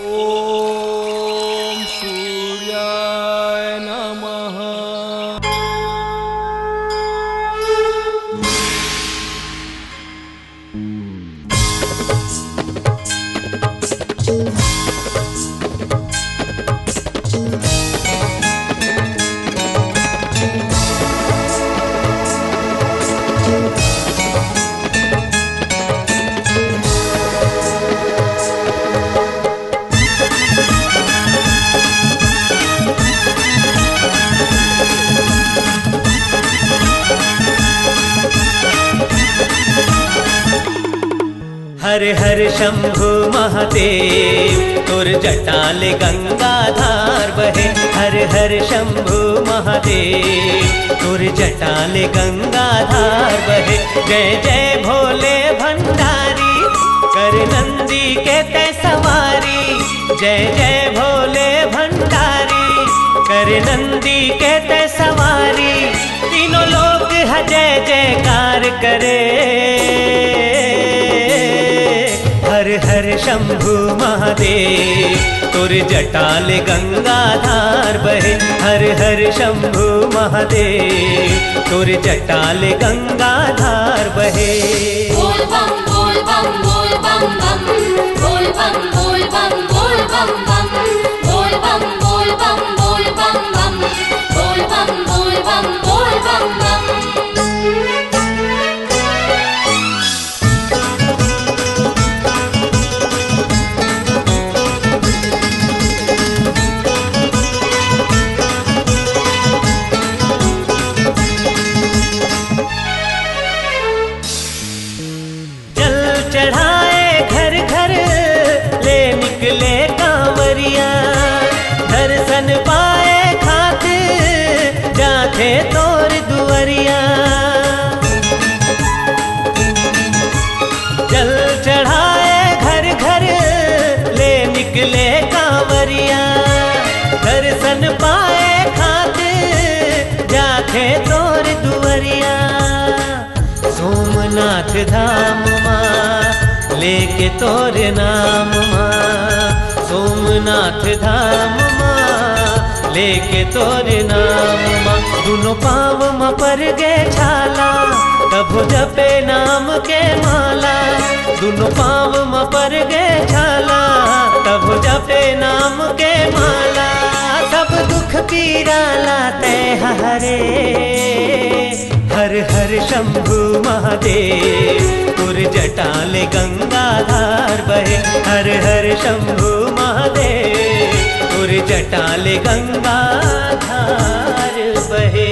ओम सूर्याय नमः। हर हर शंभु महादेव तुर जटाल गंगाधार बहे। हर हर शंभु महादेव तुर जटाल गंगाधार बहे। जय जय भोले भंडारी कर नंदी के ते सवारी। जय जय भोले भंडारी कर नंदी के ते सवारी। तीनों लोग है जय जयकार करे। हर हर शंभु महादेव तुर जटाल गंगाधार बहे। हर हर शंभु महादेव तुर जटाल गंगाधार बहे। बोल बम बोल बम बोल बम बम बोल बम बोल बम बोल बम बम बोल बम बोल बम बोल बम बम बोल बम बोल बम बोल बम बम। चढ़ाए घर घर ले निकले कांवरिया। दर्शन पाए खातिर जाते तोर दुआरिया। जल चढ़ाए घर घर ले निकले कांवरिया। दर्शन पाए खातिर जाते तोर दुआरिया। सोमनाथ धाम लेके तोर नाम माँ। सोमनाथ धाम माँ लेके तोर नाम माँ। दोनों पाँव माँ पर गे छाला तब जपे नाम के माला। दोनों पाँव माँ पर गे छाला तब जपे नाम के माला। सब दुख पीरा लाते हरे। हर हर शंभु महादेव तुर जटाल गंगाधार बहे। हर हर शंभु महादेव तुर जटाल गंगाधार बहे।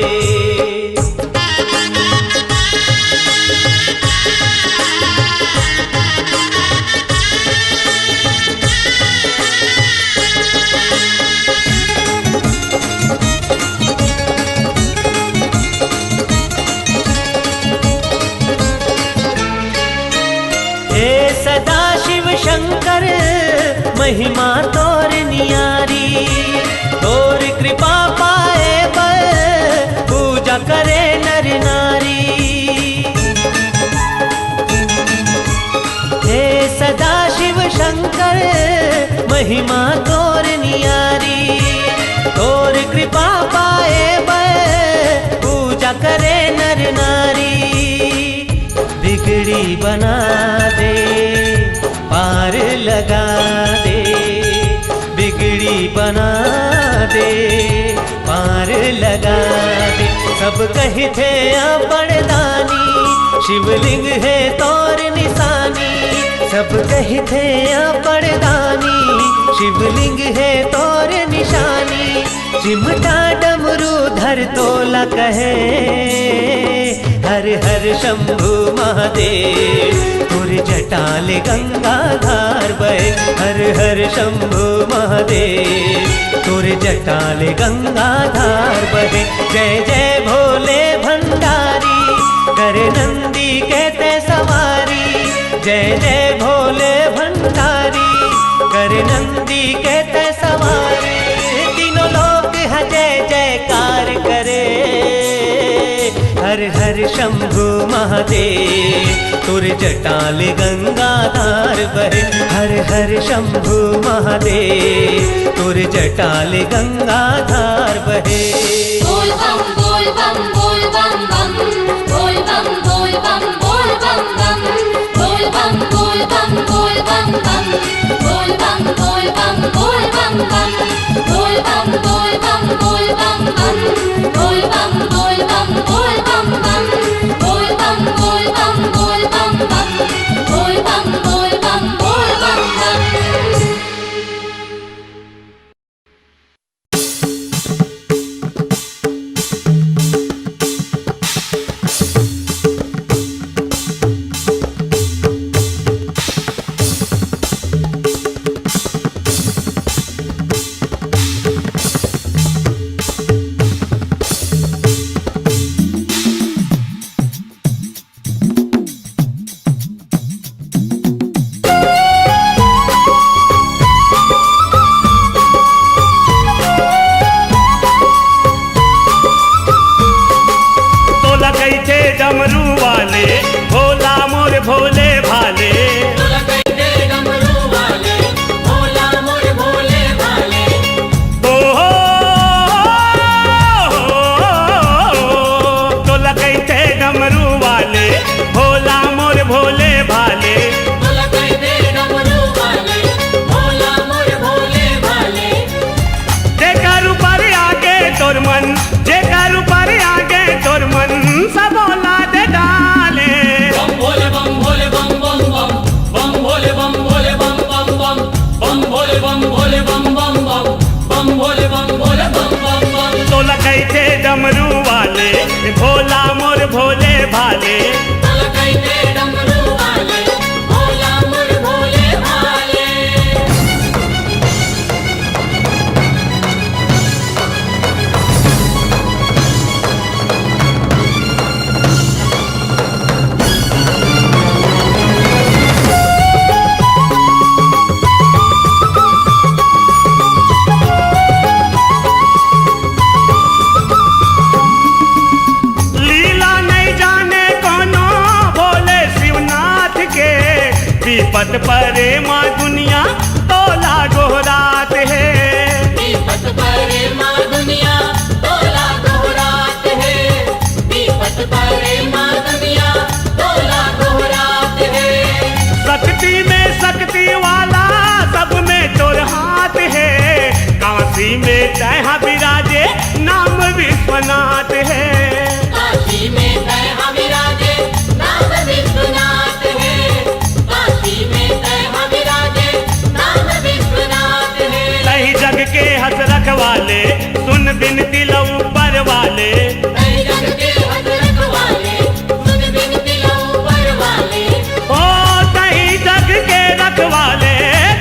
सदा शिव शंकर महिमा तोर नियारी। तोर कृपा पाए पर पूजा करे नर नारी। हे सदा शिव शंकर महिमा तोर नियारी। तोर कृपा पाए पर पूजा करे नर नारी। बिगड़ी बना दे पार लगा दे। बिगड़ी बना दे पार लगा दे। सब कही थे बड़दानी शिवलिंग है तोर निशानी। सब कही थे बड़दानी शिवलिंग है तोर निशानी। चिमटा डमरू धर तोला कहे। हर हर शंभु महादेव तुर जटाल गंगाधार बहे। हर हर शंभु महादेव तुर जटाल गंगाधार बहे। जय जय भोले भंडारी कर नंदी कहते सवारी। जय जय भोले भंडारी कर नंदी कहते सवारी। तीनों लोग है जय जयकार करे। हर हर हर शंभु महादेव तुर जटाल गंगाधार बहे। हर हर शंभु महादेव तुर जटाल गंगाधार बहे। बोल बम बोल बम बोल बम बम बोल बम बोल बम बोल बम बम बोल बम बोल बम बोल बम बम बोल बम बोल बम बोल बम बम बोल बम बोल बम बोल बम बम बोल बम बोल बम बोल बम बम बोल बम बोल बम बोल बम बम बोल बम बोल बम बोल बम बम। डमरू वाले भोला मोर भोले भाले। डमरू वाले भोला मोर भोले भाले। ओ तो लगते डमरू वाले भोला मोर भोले भाले। डमरू वाले भोला मोर भोले भाले। जेकर ऊपर आगे तोर मन, जेकर ऊपर आगे तोर मन सब औलाद डाले। बम भोले बम भोले बम बम बम बम भोले बम भोले बम बम बम बम भोले बम भोले बम बम बम बम भोले बम भोले बम बम बम। तो लगते डमरू वाले भोला मोर भोले भाले। डमरू वाले भोला मोर भोले भाले। लीला नहीं जाने कोनो भोले शिवनाथ के। विपत परे माँ दुनिया तोला गोहरात है। विपत परे माँ दुनिया तोला गोहरात है। विपत परे माँ दुनिया तोला गोहरात है। शक्ति में शक्ति वाला सब में तोर हाथ है। काशी में जहाँ विराजे नाम विश्वनाथ है। काशी में तैहा विराजे नाम विश्वनाथ है। काशी में तैहा विराजे नाम विश्वनाथ है। कहीं जग के हंस रखवाले सुन बिनती लो ऊपर वाले। कहीं जग के हंस रखवाले सुन बिनती लो ऊपर वाले। ओ कहीं जग के रखवाले,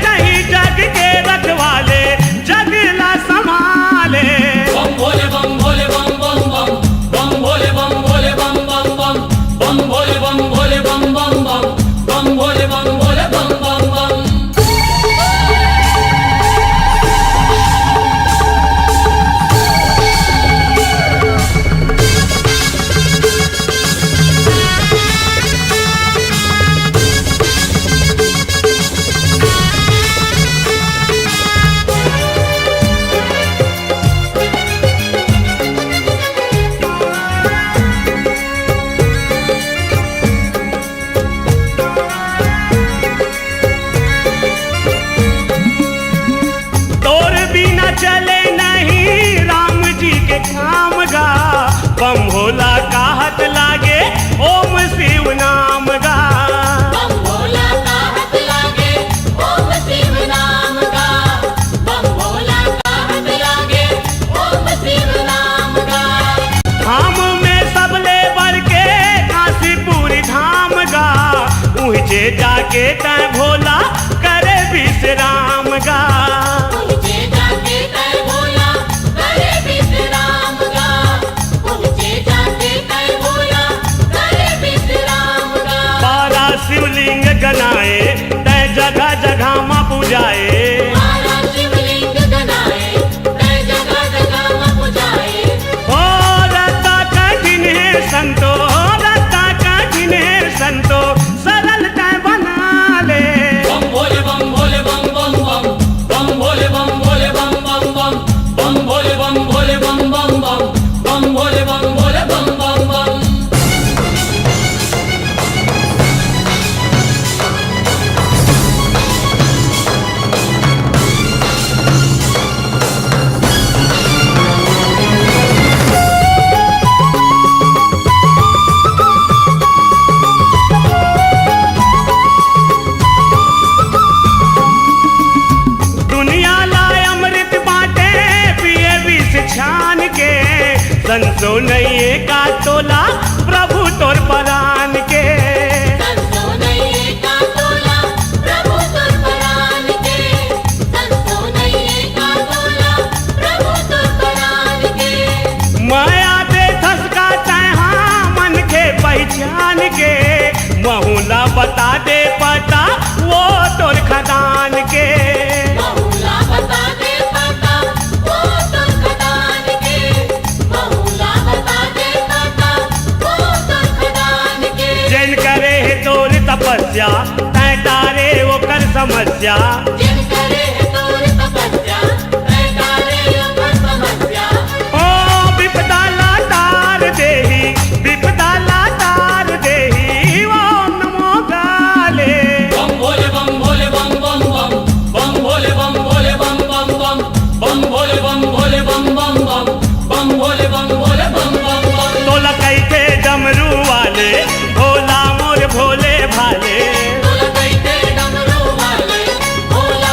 कहीं जग के रखवाले जगला संभाले। बम भोले बम भोले बम बम बम बम भोले बम भोले बम बम बम बम भोले बम भोले बम बम बम बम भोले बम भोले बम बम बम। तोर बिना चले नहीं राम जी के काम गा। बम भोला कहत लागे ओम शिव नाम गा। बम भोला का हाथ लागे ओम शिव नाम का। बम भोला का हाथ लागे ओम शिव नाम का। धाम में सबले बढ़ के काशीपुर धाम गा। ऊँचे जाके तय भोला करे विश्राम गा। ऊंचे जाके तय भोला करे विश्राम का। ऊंचे जाके तय भोला करे विश्राम का। 12 शिवलिंग गनाए तय जगह जगह माँ पूजाए। 12 शिवलिंग गनाए तय जगह जगह माँ पूजाए। ओ रता कठिन है संतो बहुला बता दे पता वो तोर खदान के। बहुला बता दे पता वो तोर खदान के। बहुला बता दे पता वो तोर खदान के। जैन करे है तोर तपस्या तै तारे ओकर समस्या। जिन करे तोर तपस्या तै तारे ओकर समस्या। ओ विपदा लातार देही विपदा लातार देही ओम नमो काले। बम भोले बम भोले बम बम बम बम भोले बम भोले बम बम बम बम भोले बम भोले बम बम बम बम भोले बम भोले बम बम बम। तोला कैथे डमरू वाले भोला मोर भोले भाले। तोला कैथे डमरू वाले भोला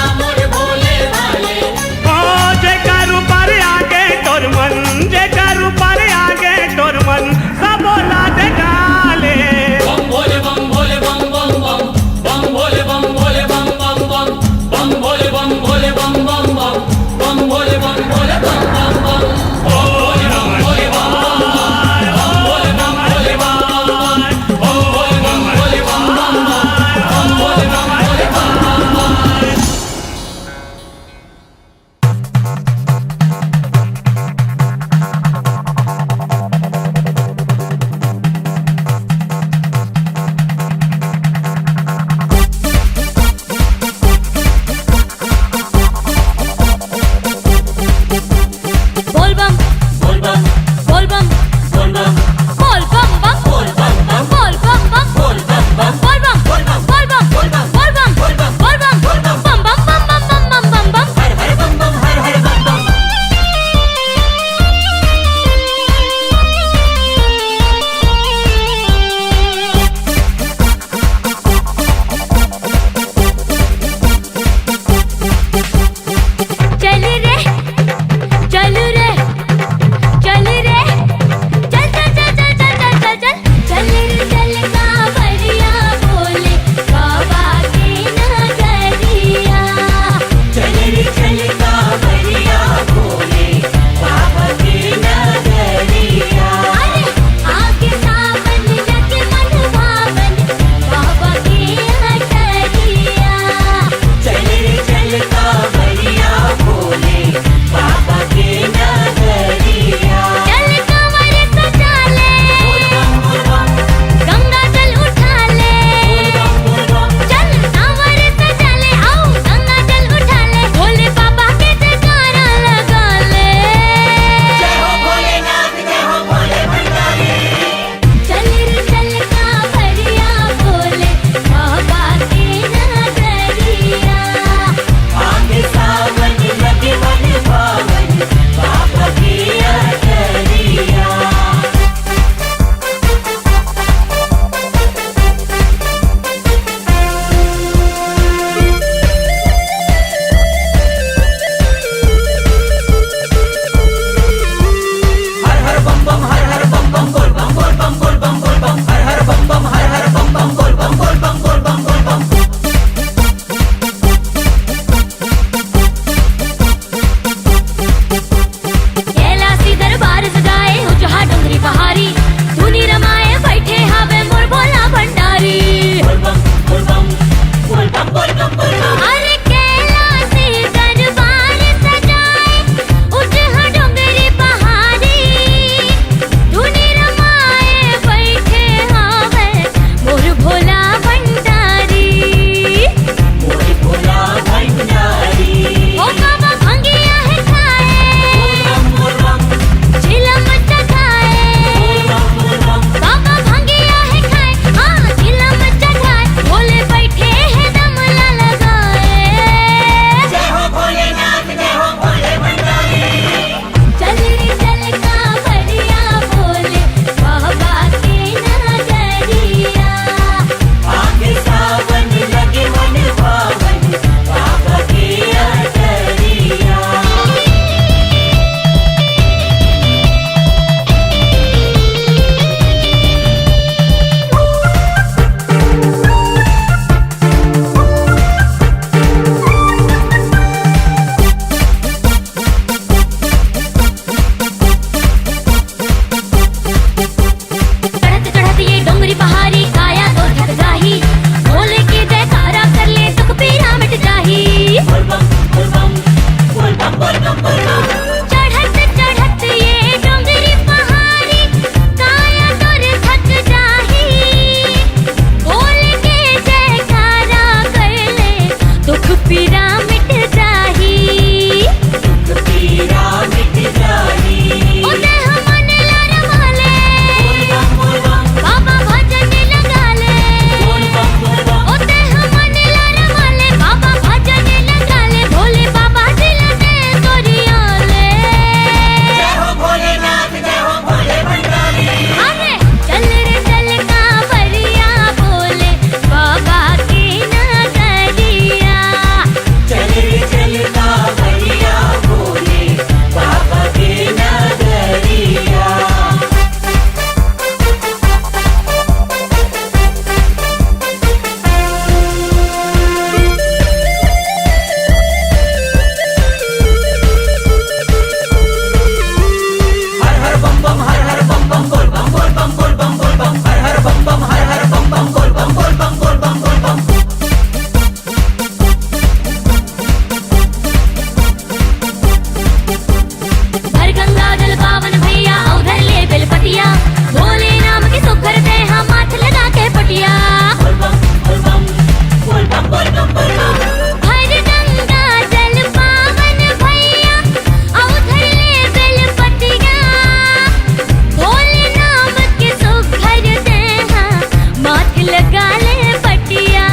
लगा ले पटिया।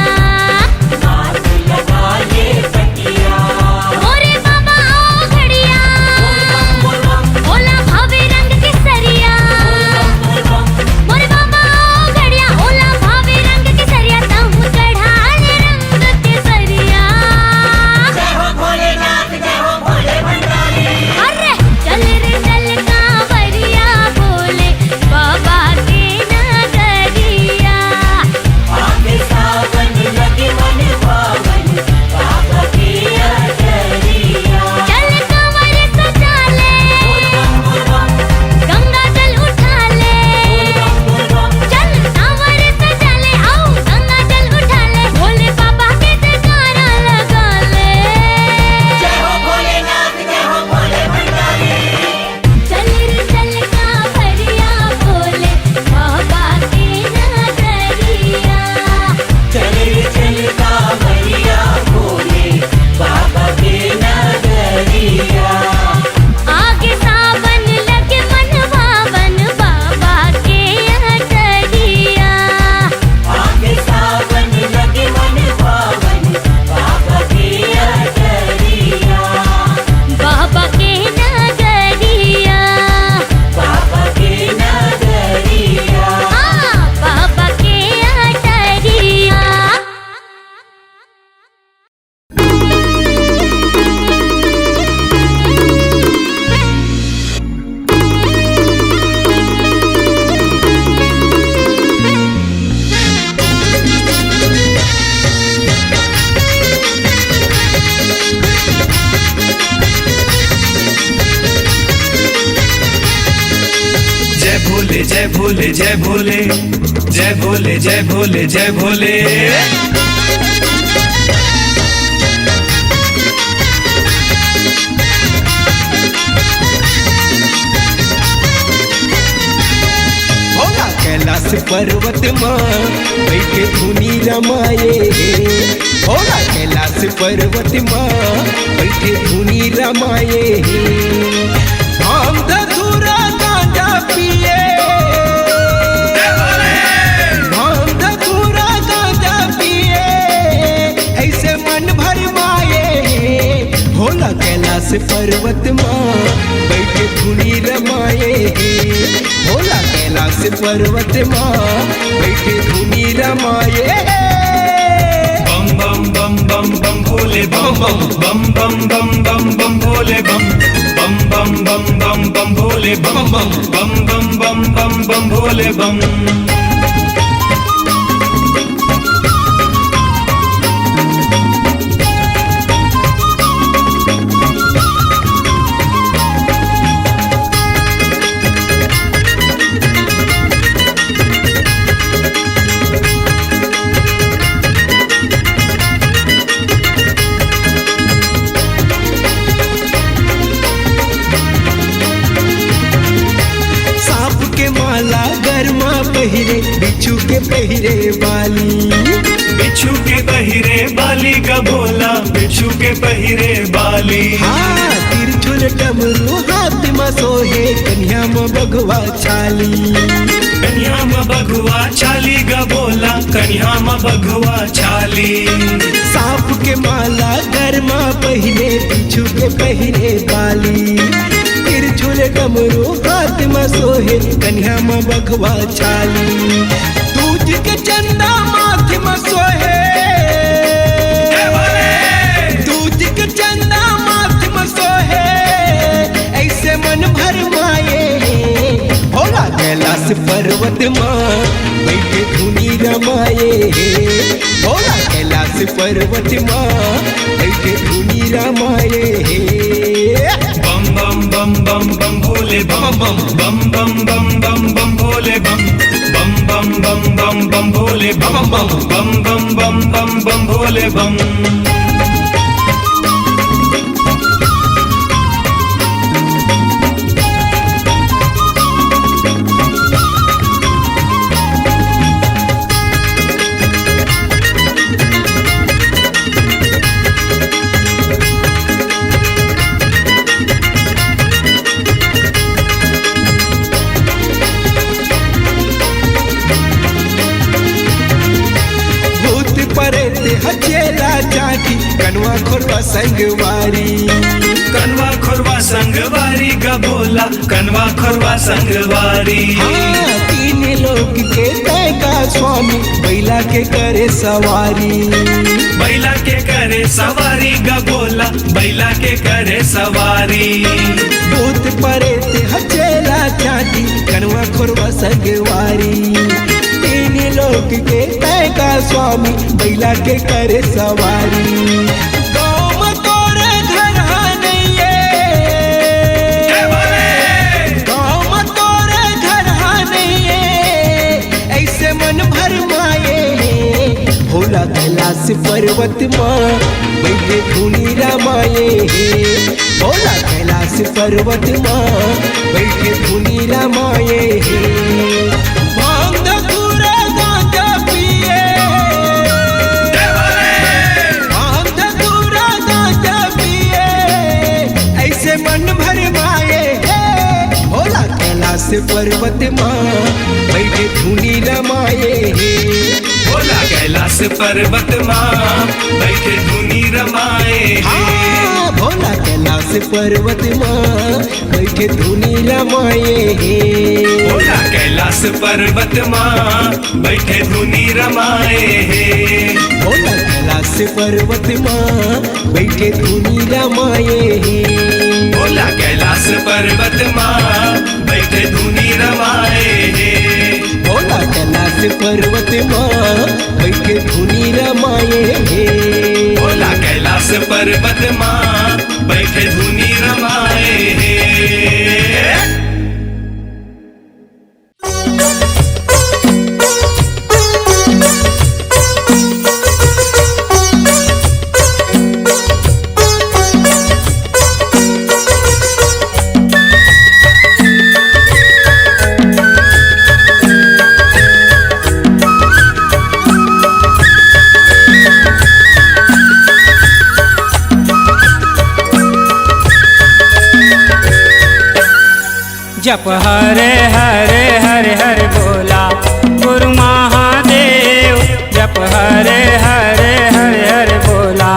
हाथ लगा ले पटिया। मोरे बाबा आओ घड़िया, ओला भावे रंग केसरिया। मोरे बाबा आओ घड़िया, ओला भावे रंग केसरिया। तहु चढ़ा ले रंग केसरिया। जय हो भोलेनाथ, जय हो भोले भंडारी। अरे चल रे चल कांवरिया, भोले बाबा के नगरिया। आगे सावन लगे मन भावन, बाबा की अटरिया। चल कांवर सजा ले, गंगा जल उठा ले। चल कांवर सजा ले, आओ गंगा जल उठा ले। भोले बाबा के जयकारा लगा ले। जय हो भोलेनाथ, जय हो भोले भंडारी। चल रे चल कांवरिया, भोले बाबा के नगरिया। चल रे चल कांवरिया, भोले बाबा के नगरिया। आगे सावन लगे मन भावन, बाबा के अटरिया। आगे सावन लगे मन भावन, बाबा की अटरिया। बाबा के नगरिया। बाबा की नगरिया। हाँ, बाबा के अटरिया। जय भोले जय भोले जय भोले जय भोले जय भोले जय भोले। भोला कैलाश पर्वत माँ बैठे धुनी रमाए। भोला कैलाश पर्वत माँ बैठे धुनी रमाए। भांग धतूरा गांजा पिए, भांग धतूरा गांजा पिए, ऐसे मन भर माए। भोला कैलाश पर्वत माँ बैठे धुनी रमाए। भोला कैलाश पर्वत माँ बैठे धुनी रमाए। बम बम बम बम बम भोले बम बम बम बम बम बम बम भोले बम बम बम बम बम बम भोले बम बम बम बम बम बम भोले बम। सांप के माला गरमा पहिरे, बिच्छू के पहिरे बाली। बिच्छू के पहिरे बाली का भोला, बिच्छू के पहिरे बाली। हाँ, तिरछुल डमरू हाथ में सोहे, कन्या में बघवा छाली। कन्या में बघुआ छाली का भोला, कन्या में बघुआ छाली। सांप के माला गरमा पहिरे, बिच्छू के पहिरे बाली। तिरछुल डमरू हाथ में सोहे, कन्या में बघवा छाली। दूज के चंदा माथ में सोहे, दूज के चंदा माथ में सोहे, ऐसे मन भर माए। भोला कैलाश पर्वत माँ बैठे धुनी रमाए। भोला कैलाश पर्वत माँ बैठे धुनी रमाए। बम बम बम बम बम भोले बम बम बम बम बम बम भोले बम बम बम बम बम भोले बम बम बम बम बम बम भोले बम। संगवारी। कनवा खोरवा संगवारी गा बोला, कनवा खोरवा संगवारी। हाँ, तीन लोग के तैका स्वामी बैला के करे सवारी। बैला के करे सवारी गा बोला, बैला के करे सवारी। भूत परेत हचेला चाटी कनवा खोरवा संगवारी। तीन लोग के तैका स्वामी बैला के करे सवारी। गाँव में तोरे घर नइये, गाँव में तोरे घर नइये, ऐसे मन भर माये। भोला कैलाश पर्वत माँ बैठे धुनी रामाये। भोला कैलाश पर्वत माँ बैठे धुनी रामाये। भांग धतूरा गांजा पिए, भांग धतूरा गांजा पिए, ऐसे मन भर माये। भोला कैलाश पर्वत माँ बैठे धुनी रमाये। भोला कैलाश पर्वत माँ बैठे धुनी रमाए। हाँ, भोला कैलाश पर्वत माँ बैठे धुनी रमाये। भोला कैलाश पर्वत माँ बैठे धुनी रमाए। भोला कैलाश पर्वत माँ बैठे धुनी रमाये। भोला कैलाश पर्वत माँ बैठे धुनी रमाए। भोला कैलाश पर्वत माँ बैठे धुनी रमाये। भोला कैलाश पर्वत माँ बैठे धुनी रमाए। जप हरे हरे हरे हरे बोला गुरु महादेव। जप हरे हरे हरे हरे बोला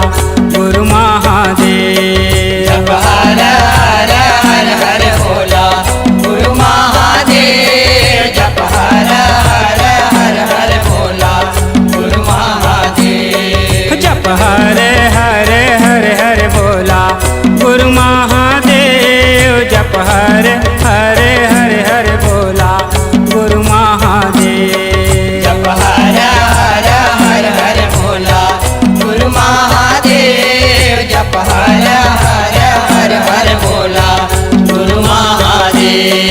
गुरु महादेव। जप हरे हरे हरे हरे बोला गुरु महादेव। जप हरे हरे हरे हरे बोला गुरु महादेव। जप हरे हरे हरे हरे बोला गुरु महादेव। जप हरे हरे हरे हरे बोला गुरु महादेव। जप हरे हरे हरे हरे बोला गुरु महादेव। जप हरे हरे हरे हरे बोला गुरु महादेव।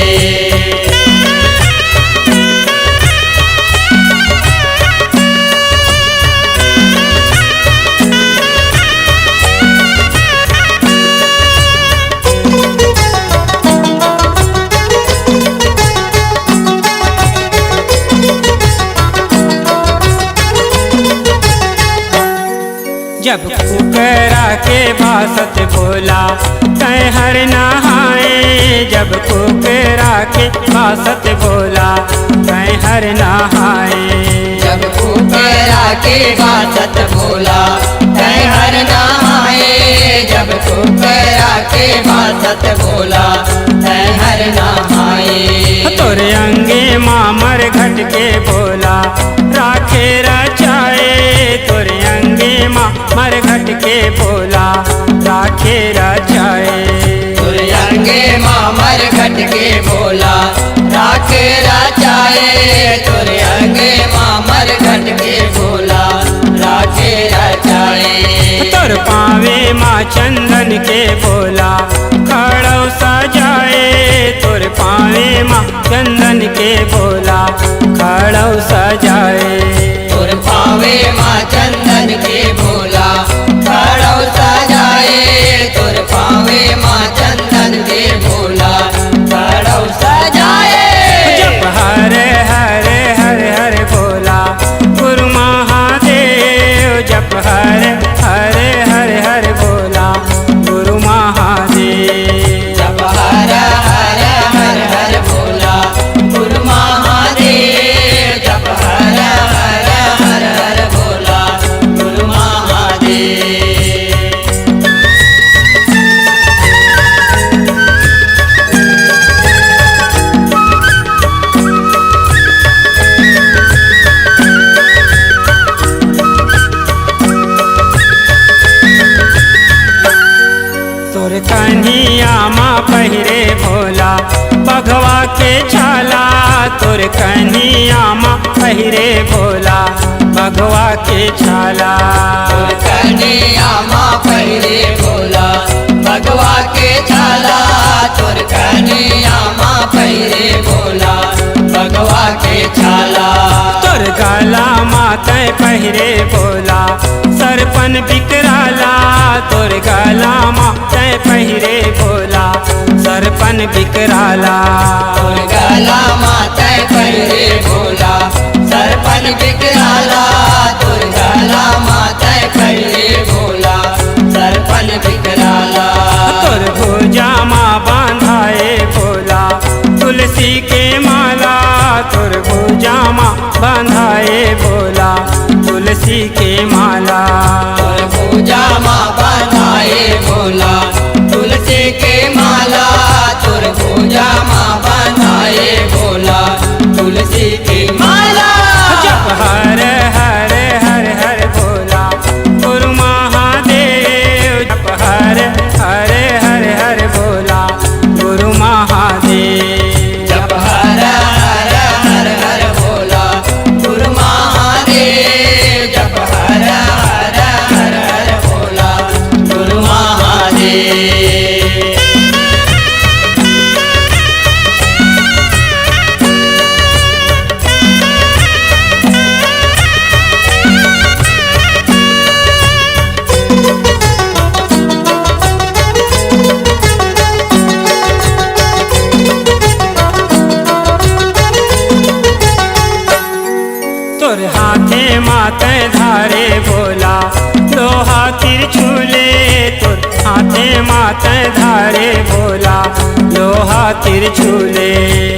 जब कुकरा के बासत बोला तय हर नहाए। जब कुकरा के बासत बोला तय हर नहाए। जब कुकरा के बासत बोला तय हर नहाए। जब कुकरा के बासत बोला तय हर नहाए। तोरे अंगे मामर घट के बोला राखे रचाए। तोरे अंगे मामर घट के बोला राखे रचाए। तोरे अंगे मामर घट के बोला राखे रचाए। तोरे अंगे मामर घट के बोला राखे रचाए। तोर पावे माँ चंदन के बोला खड़ो सजाए। तोर पावे माँ चंदन के बोला खड़ो सजाए। तोर पावे माँ चंदन के बोला खड़ो सजाए। तोर पावे माँ चंदन के बोला खड़ो सजाए। जप हरे हरे हरे हरे बोला गुरु महादेव। जप हरे हरे हरे हरे बोला गुरु महादेव। जप हरे हरे हरे हरे बोला गुरु महादेव। जप हरे हरे पहिरे भोला बघवा के छाला तोर कन्हिया माँ पहिरे भोला बघवा के छाला कन्हैया माँ पहिरे भोला भगवा के छाला तोर कन्हैया माँ पहिरे भोला भगवा के छाला तोर गला माते पहिरे भोला सरपन बिकराला तोर गला माते पहिरे भोला सरपन बिकराला तोर गला माते पहिरे भोला सरपन बिकराला तोर गला माते पहिरे भोला सरपन बिकराला तोर भुजा माँ बांधाए भोला तुलसी के माला तोर भुजा माँ बांधाए भोला तुलसी के माला तोर पूजा माँ बनाए भोला तुलसी के माला तोर पूजा माँ बनाए भोला तुलसी के माला जप हर हर हर हर भोला गुरु महादेव जप हर हर हर हर भोला गुरु महादेव जप हर हर हर हर भोला गुरु महादेव जप हर हर हर हर भोला गुरु महादेव तोर हाथे माते धारे भोला लोहा तिरछूले तोर हाथे माते धारे भोला लोहा तिरछूले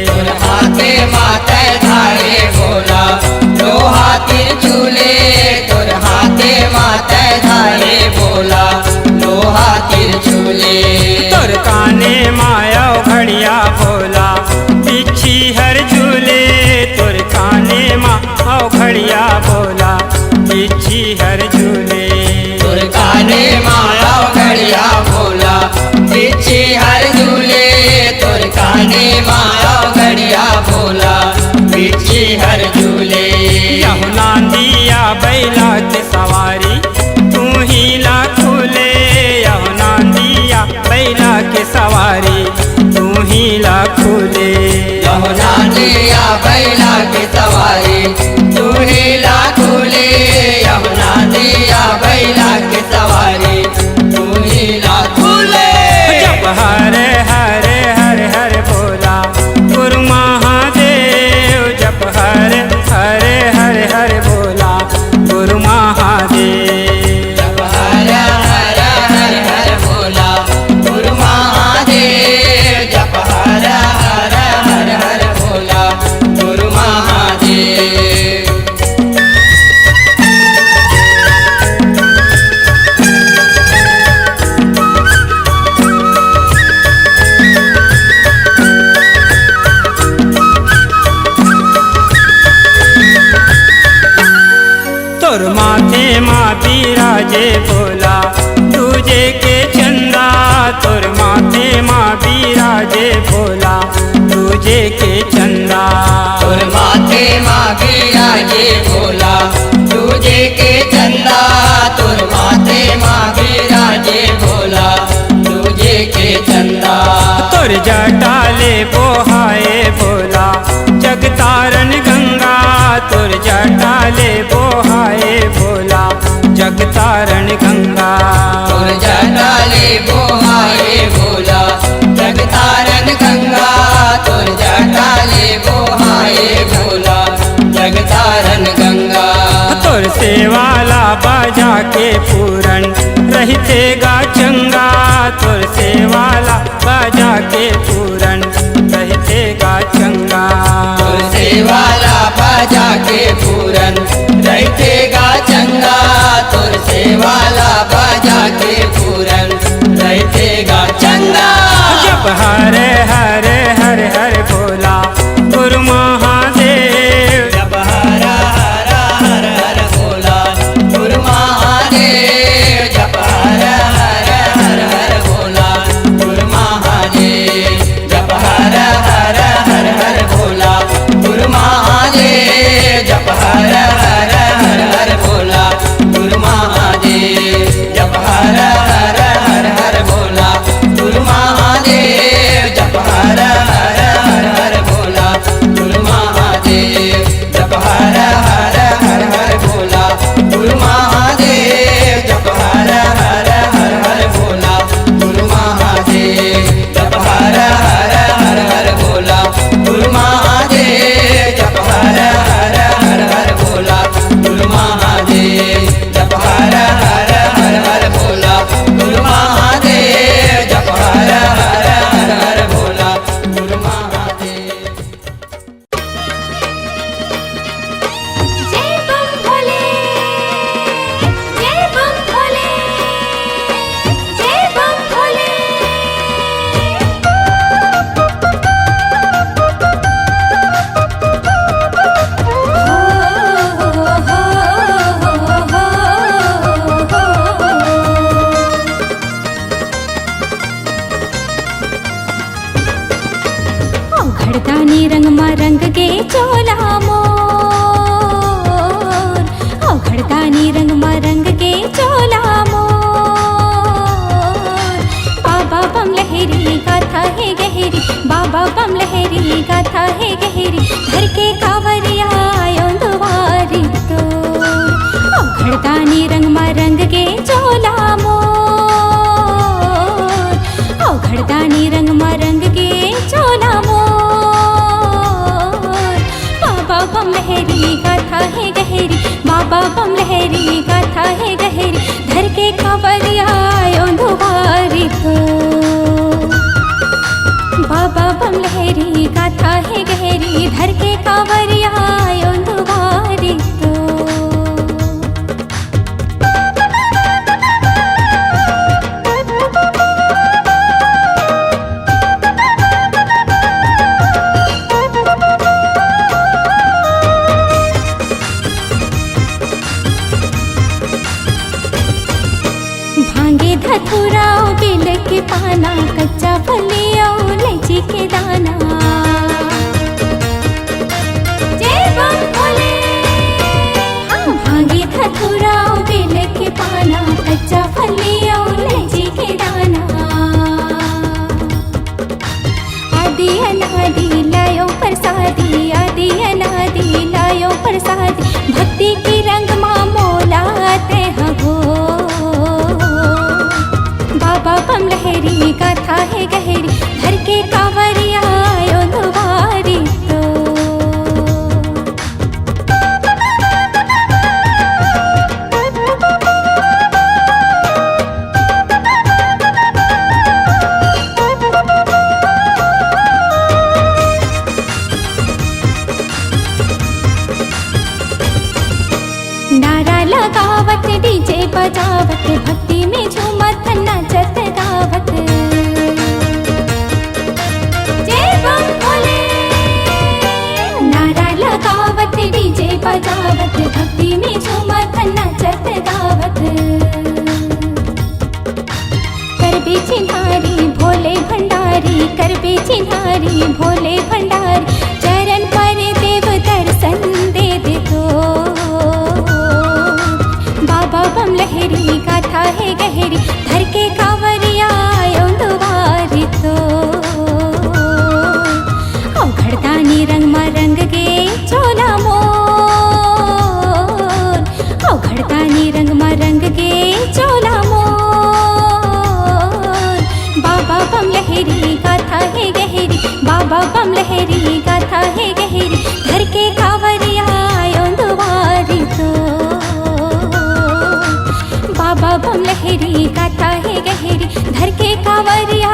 तोर हाथे माते धारे भोला लोहा तिरछूले तोर हाथे माते धारे भोला लोहा तिरछूले तोर काने माया घड़िया भोला बिच्छी हर झूले तोर काने माँ घड़िया भोला बिच्छी हर झूले तोर काने माया घड़िया भोला बिच्छी हर झूले तोर काने माया घड़िया भोला बिच्छी हर झूले यमुना दिया बैला के सवारी तू ही लाखूले यमुना दिया बैला के सवारी तू ही लाखूले यमुना दिया बैला के सवारी तू ही लाखूले यमुना दिया बैला के सवारी तू ही लाखूले जप हर हर हर हर भोला गुरु महादेव जप हर हर हर हर भोला गुरु महादेव जप हर हर हर हर भोला गुरु महादेव जप हर हर हर हर भोला गुरु महादेव तोर माथे माँ बिराजे भोला तुझे के चंदा तोर माथे माँ बिराजे भोला तुझे के चंदा तोर माथे माँ बिराजे भोला तुझे के चंदा तोर माथे माँ बिराजे भोला तुझे के चंदा तोर जटाले बोहाए भोला जगतारण गंगा तोर जटाले बोहाए भोला जगतारण गंगा तोर जटाले बोहाए भोला जगतारण गंगा तोर जटाले बोहाए भोला जगतारण गंगा तोर सेवाला बाजा के पूरन रहते गा चंगा तोर सेवाला बाजा के पूरन रहते गा चंगा तोर सेवाला बाजा के पूरन रहतेगा चंगा तोर सेवाला बाजा के पूरन रहतेगा चंगा जप हर हर हर हर भोला गुरु महादेव जप हर हर हर हर भोला गुरु महादेव जप हर हर हर हर भोला गुरु महादेव बाबा बम लहरी गाथा है गहरी घर के कावरिया दुवारी तो घड़दानी रंग मा रंग गे चोला मोर घड़दानी रंग मा रंग गे चोला मोर बाबा बम लहरी गाथा है गहरी बाबा बम लहरी गाथा है गहरी घर के कावरिया दुवारी तो बाबा बम लहरी गाथा है गहरी धर के कावरिया दुवारी तो भांगे धतुरा बिल के पाना कच्चा फलिया इलायची के दाना जय बम भोले भांगे धतुरा बिल के पाना कच्चा फलिया इलायची के दाना आदि अनादि लायो प्रसादी आदि अनादि लायो प्रसादी भक्ति की रंग माँ मोलाते हो बाबा बम लहरी गाथा है गहरी घर के कावरिया दुवारी तो नारा लगावत डीजे बजावत भक्ति में झूमत नाचत गावत जय बम भोले नारा लगावत डीजे बजावत भक्ति में झूमत नाचत गावत करबे चिन्हारी भोले भंडारी करबे चिन्हारी भोले भंडारी चरण पर देव दर्शन दे दे तो बाबा बम लहरी गाथा है गहरी घर के कावरिया दुवारी तो घड़दानी रंग मा रंग गे चोला मोर घड़दानी रंग मा रंग गे चोला मोर बाबा बम लहरी गाथा है गहरी बाबा बम लहरी गाथा है गहरी घर के कावरिया दुवारी तो बाबा बम लहरी गाथा है गहरी धर के कावरिया